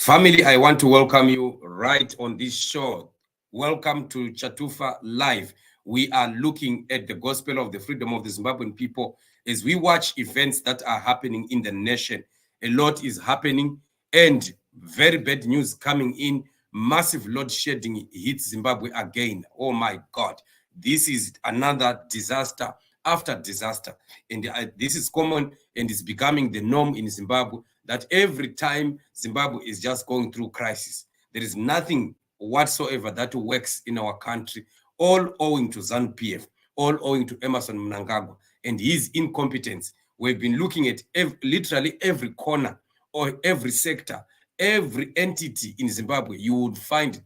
Family, I want to welcome you right on this show. Welcome to Chatufa Live. We are looking at the gospel of the freedom of the Zimbabwean people as we watch events that are happening in the nation. A lot is happening and very bad news coming in. Massive load shedding hits Zimbabwe again. Oh my God. This is another disaster after disaster. And this is common and is becoming the norm in Zimbabwe, that every time Zimbabwe is just going through crisis, there is nothing whatsoever that works in our country, all owing to ZANU-PF, all owing to Emmerson Mnangagwa and his incompetence. We've been looking at literally every corner or every sector, every entity in Zimbabwe. You would find,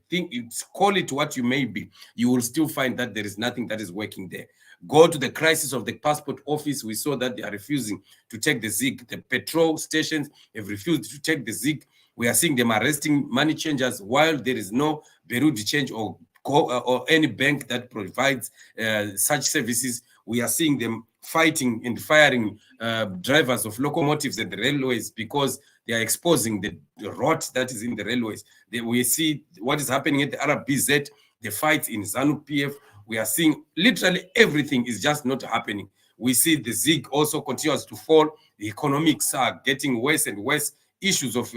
call it what you may be, you will still find that there is nothing that is working there. Go to the crisis of the passport office. We saw that they are refusing to take the ZIG. The petrol stations have refused to take the ZIG. We are seeing them arresting money changers while there is no Berudi change or any bank that provides such services. We are seeing them fighting and firing drivers of locomotives at the railways because they are exposing the rot that is in the railways. We see what is happening at the RBZ, the fights in ZANU-PF. We are seeing literally everything is just not happening. We see the ZIG also continues to fall. The economics are getting worse and worse. Issues of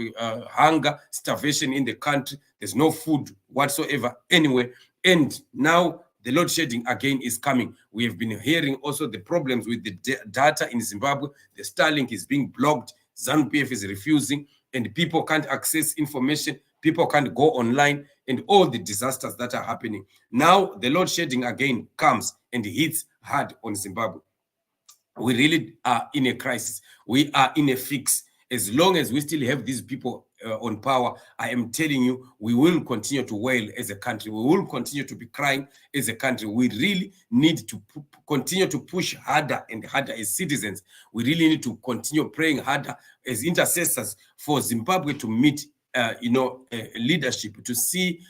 hunger, starvation in the country. There's no food whatsoever anywhere. And now the load shedding again is coming. We have been hearing also the problems with the data in Zimbabwe. The Starlink is being blocked. ZANU-PF is refusing, and people can't access information. People can't go online, and all the disasters that are happening. Now the load shedding again comes and hits hard on Zimbabwe. We really are in a crisis. We are in a fix. As long as we still have these people on power, I am telling you, we will continue to wail as a country. We will continue to be crying as a country. We really need to continue to push harder and harder as citizens. We really need to continue praying harder as intercessors for Zimbabwe to meet leadership, to see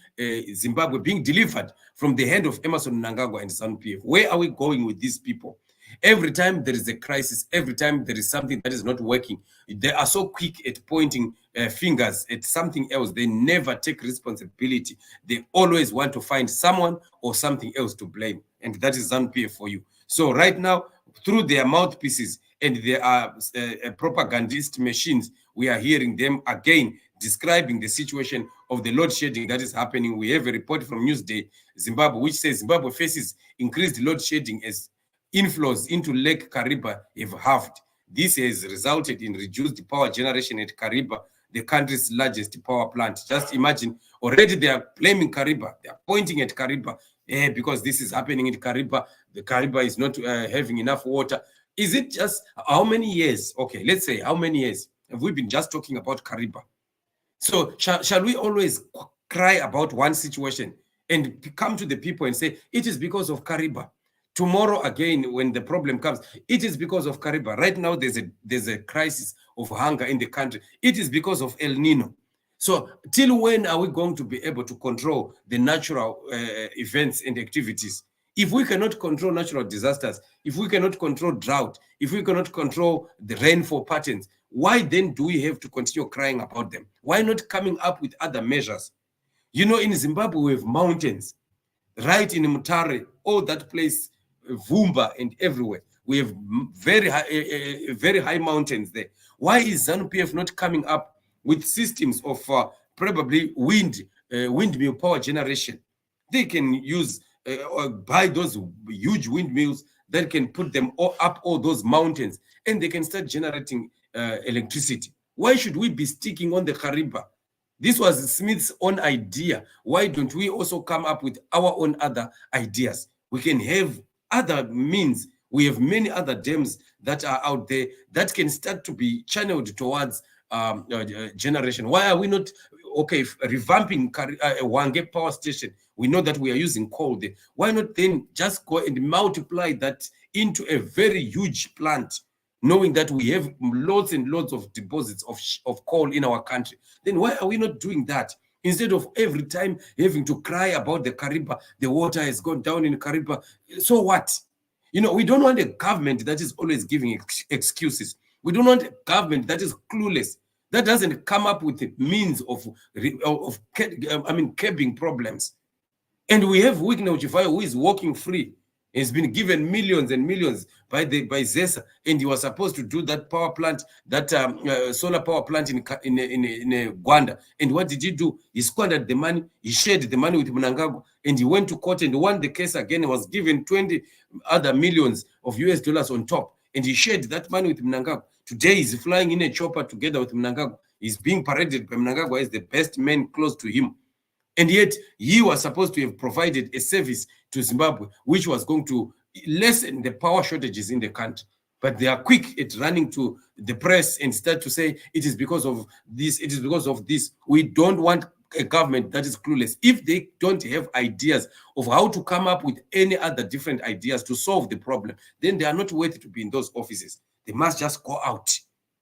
Zimbabwe being delivered from the hand of Emmerson Mnangagwa and ZANU-PF. Where are we going with these people? Every time there is a crisis, every time there is something that is not working, they are so quick at pointing fingers at something else. They never take responsibility. They always want to find someone or something else to blame. And that is ZANU-PF for you. So right now, through their mouthpieces and their propagandist machines, we are hearing them again describing the situation of the load shedding that is happening. We have a report from Newsday Zimbabwe, which says Zimbabwe faces increased load shedding as inflows into Lake Kariba have halved. This has resulted in reduced power generation at Kariba, the country's largest power plant. Just imagine, already they are blaming Kariba. They are pointing at Kariba because this is happening in Kariba. The Kariba is not having enough water. Is it just how many years? Okay, let's say how many years have we been just talking about Kariba? So shall we always cry about one situation and come to the people and say, it is because of Kariba? Tomorrow again, when the problem comes, it is because of Kariba. Right now, there's a crisis of hunger in the country. It is because of El Nino. So till when are we going to be able to control the natural events and activities? If we cannot control natural disasters, if we cannot control drought, if we cannot control the rainfall patterns, why then do we have to continue crying about them? Why not coming up with other measures? You know, in Zimbabwe, we have mountains. Right in Mutare, all that place, Vumba and everywhere. We have very high mountains there. Why is ZANU-PF not coming up with systems of probably windmill power generation? They can use or buy those huge windmills that can put them up all those mountains and they can start generating electricity. Why should we be sticking on the Kariba? This was Smith's own idea. Why don't we also come up with our own other ideas? We can have other means. We have many other dams that are out there that can start to be channeled towards generation. Why are we not revamping Wange power station? We know that we are using coal there. Why not then just go and multiply that into a very huge plant, knowing that we have loads and loads of deposits of coal in our country? Then why are we not doing that? Instead of every time having to cry about the Kariba, the water has gone down in Kariba. So what? You know, we don't want a government that is always giving excuses. We don't want a government that is clueless, that doesn't come up with the means of curbing problems. And we have Wigner Uchifai, who is walking free. He's been given millions and millions by ZESA, and he was supposed to do that power plant, that solar power plant in Gwanda. And what did he do? He squandered the money. He shared the money with MNANGAGWA, and he went to court and won the case again. He was given 20 other millions of US dollars on top, and he shared that money with MNANGAGWA. Today, he's flying in a chopper together with MNANGAGWA. He's being paraded by MNANGAGWA as the best man close to him. And yet, he was supposed to have provided a service to Zimbabwe, which was going to lessen the power shortages in the country. But they are quick at running to the press and start to say, it is because of this, it is because of this. We don't want a government that is clueless. If they don't have ideas of how to come up with any other different ideas to solve the problem, then they are not worthy to be in those offices. They must just go out.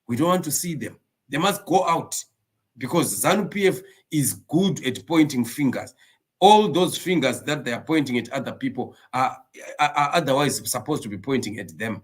We don't want to see them. They must go out. Because ZANU-PF is good at pointing fingers. All those fingers that they are pointing at other people are otherwise supposed to be pointing at them.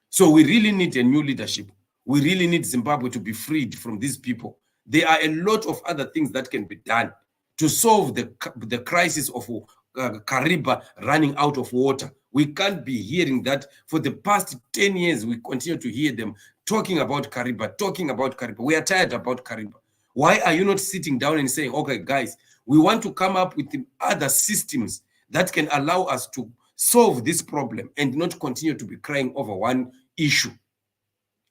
So we really need a new leadership. We really need Zimbabwe to be freed from these people. There are a lot of other things that can be done to solve the crisis of Kariba running out of water. We can't be hearing that. For the past 10 years, we continue to hear them talking about Kariba, talking about Kariba. We are tired about Kariba. Why are you not sitting down and saying, okay, guys, we want to come up with other systems that can allow us to solve this problem and not continue to be crying over one issue?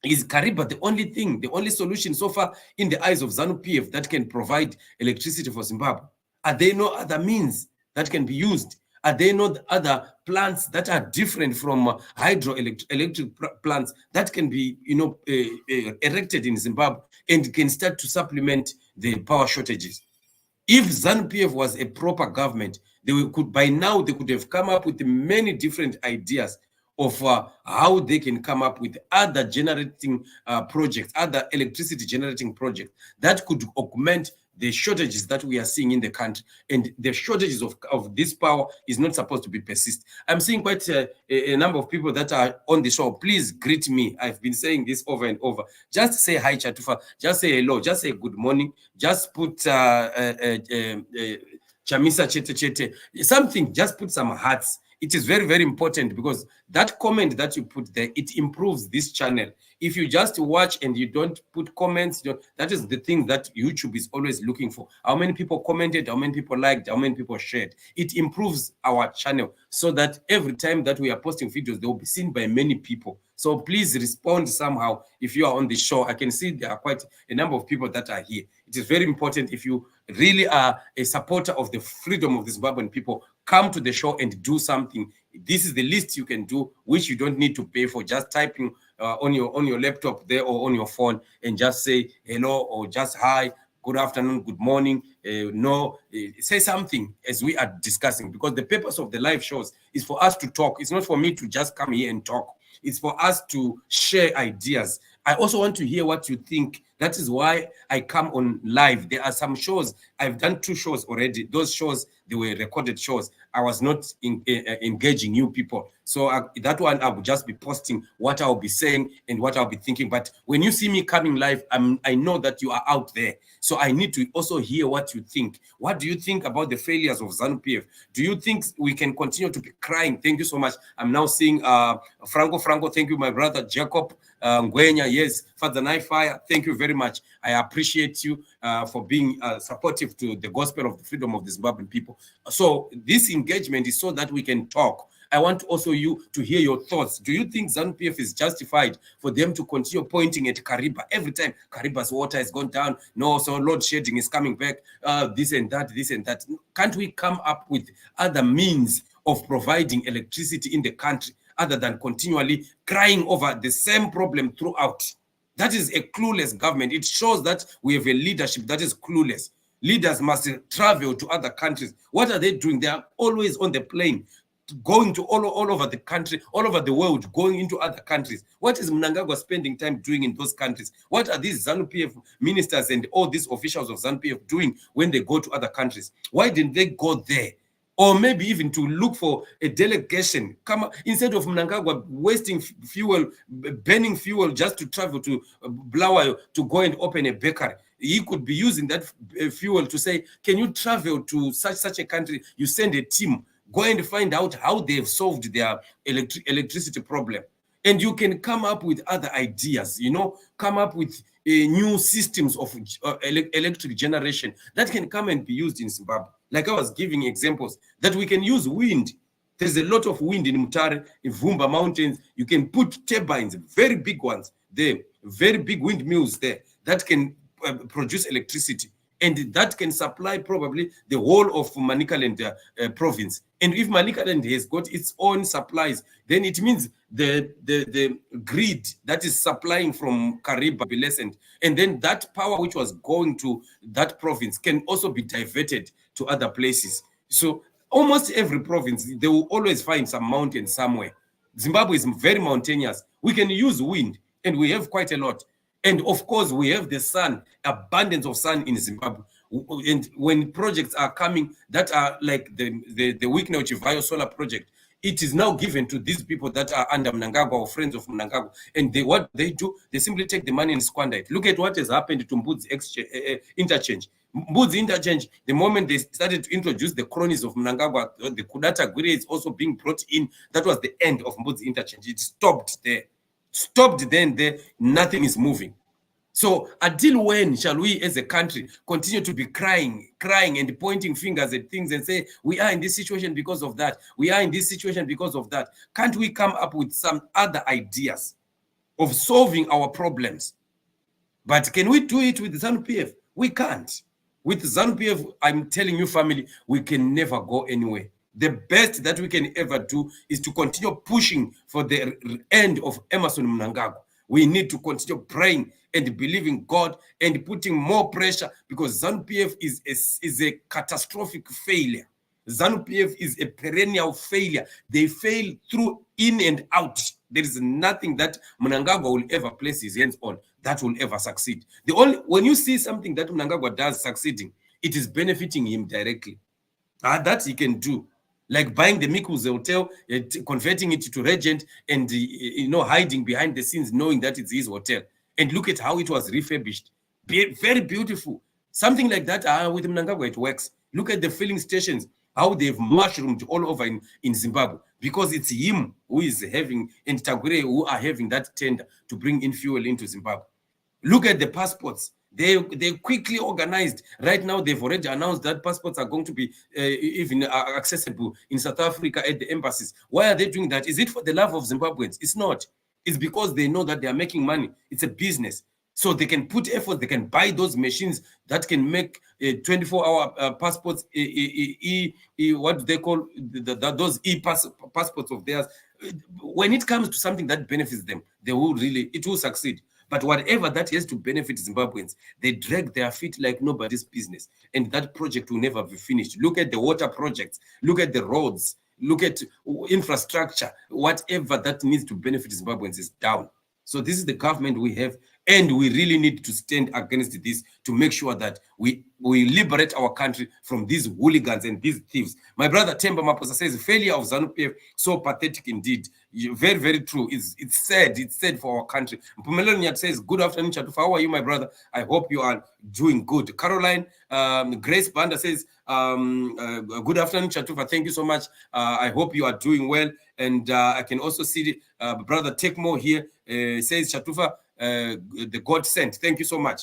Is Kariba the only thing, the only solution so far in the eyes of ZANU-PF that can provide electricity for Zimbabwe? Are there no other means that can be used? Are there no other plants that are different from hydroelectric plants that can be, erected in Zimbabwe and can start to supplement the power shortages? If ZANU-PF was a proper government, by now they could have come up with many different ideas of how they can come up with other generating projects, other electricity generating projects that could augment the shortages that we are seeing in the country. And the shortages of this power is not supposed to be persist. I'm seeing quite a number of people that are on the show. Please greet me. I've been saying this over and over. Just say hi, Chatufa. Just say hello. Just say good morning. Just put Chamisa Chete Chete. Something, just put some hearts. It is very, very important because that comment that you put there, it improves this channel. If you just watch and you don't put comments, that is the thing that YouTube is always looking for. How many people commented, how many people liked, how many people shared. It improves our channel so that every time that we are posting videos, they will be seen by many people. So please respond somehow. If you are on the show, I can see there are quite a number of people that are here. It is very important. If you really are a supporter of the freedom of the Zimbabwean people, come to the show and do something. This is the least you can do, which you don't need to pay for. Just typing on your laptop there or on your phone and just say hello or just hi, good afternoon, good morning. Say something as we are discussing, because the purpose of the live shows is for us to talk. It's not for me to just come here and talk. It's for us to share ideas. I also want to hear what you think. That is why I come on live. There are some shows. I've done 2 shows already. Those shows, they were recorded shows. I was not engaging new people. So that one, I will just be posting what I'll be saying and what I'll be thinking. But when you see me coming live, I know that you are out there. So I need to also hear what you think. What do you think about the failures of ZANU-PF? Do you think we can continue to be crying? Thank you so much. I'm now seeing Franco. Thank you, my brother. Jacob Ngwenya. Yes, Father Naifire. Thank you very much. I appreciate you for being supportive to the gospel of the freedom of the Zimbabwean people. So this engagement is so that we can talk. I want also you to hear your thoughts. Do you think ZANU-PF is justified for them to continue pointing at Kariba every time Kariba's water has gone down? No, so load shedding is coming back, this and that, this and that. Can't we come up with other means of providing electricity in the country other than continually crying over the same problem throughout? That is a clueless government. It shows that we have a leadership that is clueless. Leaders must travel to other countries. What are they doing? They are always on the plane, going to all over the country, all over the world, going into other countries. What is MNANGAGWA spending time doing in those countries? What are these ZANU-PF ministers and all these officials of ZANU-PF doing when they go to other countries? Why didn't they go there or maybe even to look for a delegation. Come instead of Mnangagwa wasting fuel, burning fuel just to travel to Bulawayo to go and open a bakery. He could be using that fuel to say, can you travel to such a country? You send a team, go and find out how they've solved their electricity problem. And you can come up with other ideas, you know, come up with new systems of electric generation that can come and be used in Zimbabwe. Like I was giving examples, that we can use wind. There's a lot of wind in Mutare, in Vumba Mountains. You can put turbines, very big ones there, very big windmills there that can produce electricity. And that can supply probably the whole of Manicaland province. And if Manicaland has got its own supplies, then it means the grid that is supplying from Kariba will be lessened. And then that power which was going to that province can also be diverted to other places. So almost every province, they will always find some mountain somewhere. Zimbabwe is very mountainous. We can use wind, and we have quite a lot. And of course, we have the sun, abundance of sun in Zimbabwe. And when projects are coming that are like the Wikna Chivayo solar project, it is now given to these people that are under Mnangagwa or friends of Mnangagwa. And what they do, they simply take the money and squander it. Look at what has happened to Mbudzi interchange. Mbudzi interchange, the moment they started to introduce the cronies of Mnangagwa, the Kudata Gwire is also being brought in. That was the end of Mbudzi interchange. It stopped there. Stopped then there, nothing is moving. So until when shall we as a country continue to be crying and pointing fingers at things and say, we are in this situation because of that, we are in this situation because of that? Can't we come up with some other ideas of solving our problems? But can we do it with ZANU-PF? We can't. With ZANU-PF, I'm telling you, family, we can never go anywhere. The best that we can ever do is to continue pushing for the end of Emmerson Mnangagwa. We need to continue praying and believing God and putting more pressure, because ZANU-PF is a catastrophic failure. ZANU-PF is a perennial failure. They fail through in and out. There is nothing that Mnangagwa will ever place his hands on that will ever succeed. When you see something that Mnangagwa does succeeding, it is benefiting him directly. That he can do. Like buying the Miku's hotel, converting it to Regent, and hiding behind the scenes, knowing that it's his hotel. And look at how it was refurbished. Very beautiful. Something like that, with Mnangagwa, it works. Look at the filling stations, how they've mushroomed all over in Zimbabwe, because it's him who is having, and Tagwire who are having that tender to bring in fuel into Zimbabwe. Look at the passports. They quickly organized. Right now, they've already announced that passports are going to be even accessible in South Africa at the embassies. Why are they doing that? Is it for the love of Zimbabweans? It's not. It's because they know that they are making money. It's a business. So they can put effort. They can buy those machines that can make 24-hour passports, what do they call those passports of theirs. When it comes to something that benefits them, it will succeed. But whatever that has to benefit Zimbabweans, they drag their feet like nobody's business. And that project will never be finished. Look at the water projects. Look at the roads. Look at infrastructure. Whatever that needs to benefit Zimbabweans is down. So this is the government we have. And we really need to stand against this to make sure that we liberate our country from these hooligans and these thieves. My brother Temba Maposa says, failure of ZANU-PF, so pathetic indeed. Very, very true. It's sad. It's sad for our country. Mpumelo Nyat says, good afternoon, Chatufa. How are you, my brother? I hope you are doing good. Caroline, Grace Banda says, good afternoon, Chatufa. Thank you so much. I hope you are doing well. And I can also see brother Tekmo here says, Chatufa, the God sent. Thank you so much.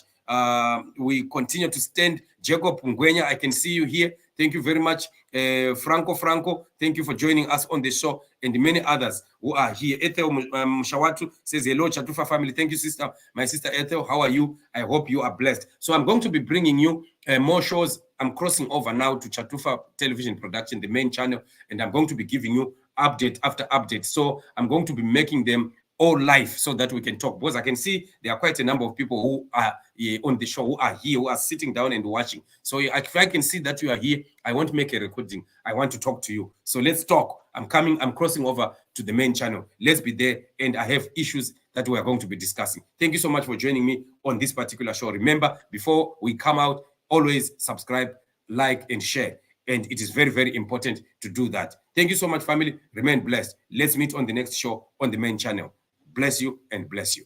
We continue to stand. Jacob Ngwenya, I can see you here. Thank you very much. Franco, thank you for joining us on the show, and many others who are here. Ethel Mshawatu says, hello, Chatufa family. Thank you, sister. My sister Ethel, how are you? I hope you are blessed. So I'm going to be bringing you more shows. I'm crossing over now to Chatufa Television Production, the main channel, and I'm going to be giving you update after update. So I'm going to be making them all live so that we can talk, because I can see there are quite a number of people who are on the show, who are here, who are sitting down and watching. So if I can see that you are here, I want to make a recording. I want to talk to you. So let's talk. I'm crossing over to the main channel. Let's be there. And I have issues that we are going to be discussing. Thank you so much for joining me on this particular show. Remember, before we come out, always subscribe, like, and share. And it is very, very important to do that. Thank you so much, family. Remain blessed. Let's meet on the next show on the main channel. Bless you and bless you.